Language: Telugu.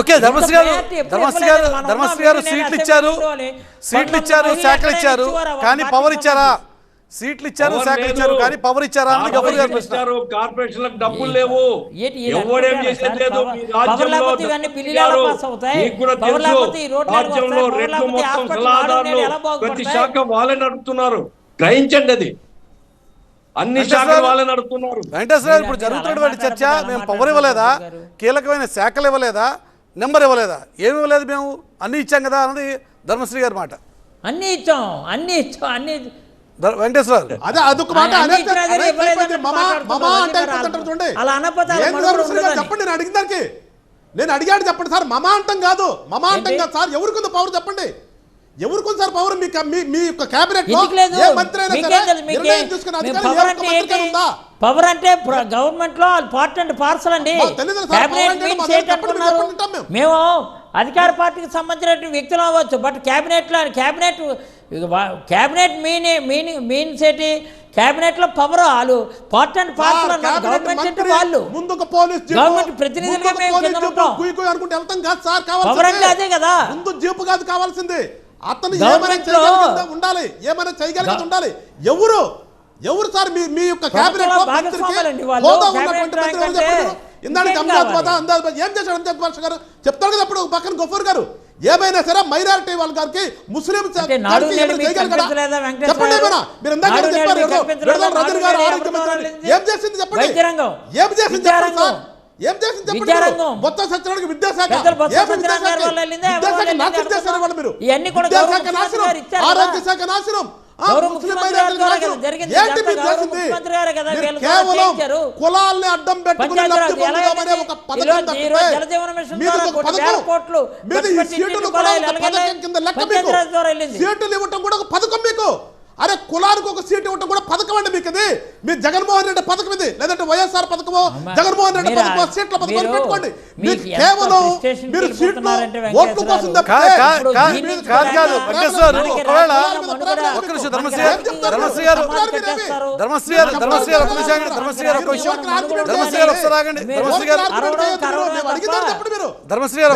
ఓకే ధర్మశ్రీ గారు సీట్లు ఇచ్చారు శాఖలు ఇచ్చారు కానీ పవర్ ఇచ్చారా? సీట్లు ఇచ్చారు శాఖలు ఇచ్చారు కానీ పవర్ ఇచ్చారా? కార్పొరేషన్లకు డబ్బులు లేవు, ఎవడేం చేసేది లేదు. మీ రాజ్యంలో రెట్లు మొత్తం సలహాదారులు ప్రతి శాఖ వాళ్ళే నడుపుతున్నారు. గ్రహించండి, అది అన్ని శాఖలు వాళ్ళే నడుపుతున్నారు. వెంకటేశ్వర గారు ఇప్పుడు జరుగుతున్నటువంటి చర్చ మేము పవర్ ఇవ్వలేదా, కీలకమైన శాఖలు ఇవ్వలేదా, నెంబర్ ఇవ్వలేదా? ఏమి ఇవ్వలేదు, మేము అన్ని ఇచ్చాం కదా అన్నది ధర్మశ్రీ గారి మాట. అన్ని ఇచ్చాం వెంకటేశ్వర అదే అదొక మాట చెప్పండి. నేను అడిగిన దానికి నేను అడిగాడు చెప్పండి సార్. మమా అంటాం కాదు సార్. ఎవరికి పవర్ చెప్పండి, ఎవరికి సార్ పవర్? మీ యొక్క క్యాబినెట్ లో ఏ మంత్రి అయినా సరే నిర్ణయం తీసుకునే అధికారం ఉందా? పవర్ అంటే గవర్నమెంట్ లో పార్ట్ అండ్ పార్సల్ అండి. మేము అధికార పార్టీకి సంబంధించిన వ్యక్తులు అవ్వచ్చు, బట్ క్యాబినెట్ మీన్స్ ఏంటి? క్యాబినెట్ లో పవర్ వాళ్ళు పార్ట్ అండ్ పార్సల్ అన్నారు. గవర్నమెంట్ వాళ్ళు గవర్నమెంట్ ప్రతినిధులుగా పవర్ అంటే అదే కదా. ముందు జీపు కాదు కావాల్సింది, అతను ఉండాలి, ఏమైనా చేయగలిగేది ఉండాలి. ఎవరు సార్ మీ యొక్క క్యాబినెట్ లో హోదా ఉన్నటువంటి మంత్రి ఇందానికి ఏం చేశాడు అంజాద్ బాషా గారు చెప్తారు కదా. అప్పుడు పక్కన గఫూర్ గారు ఏమైనా సరే మైనారిటీ వాళ్ళ గారికి ముస్లిం చెప్పండి. మీరు ఇందాక చెప్పారు రజనీ గారు ఆరోగ్య మంత్రి ఏం చేసింది చెప్పండి, ఏం చేసింది చెప్పండి సార్, ఏం చేసింది చెప్పండి. మొత్తం సత్యనారాయణ విద్యాశాఖ నాశనం చేశారు వాళ్ళు. మీరు విద్యాశాఖ నాశనం, ఆరోగ్య శాఖ నాశనం, కేవలం కులాల్ని అడ్డం పెట్టుకుని సీట్లు ఇవ్వటం కూడా ఒక పథకం మీకు. అరే కులానికి ఒక సీట్ ఇవ్వటం కూడా పథకం అండి మీకు. ఇది మీ జగన్మోహన్ రెడ్డి పథకం, ఇది లేదంటే వైఎస్ఆర్ పథకమో జగన్మోహన్ రెడ్డి పథకమో సీట్ల పథకం పెట్టుకోండి. మీకు కేవలం మీరు సీట్లు ఓట్ల కోసం ధర్మశ్రీ గారు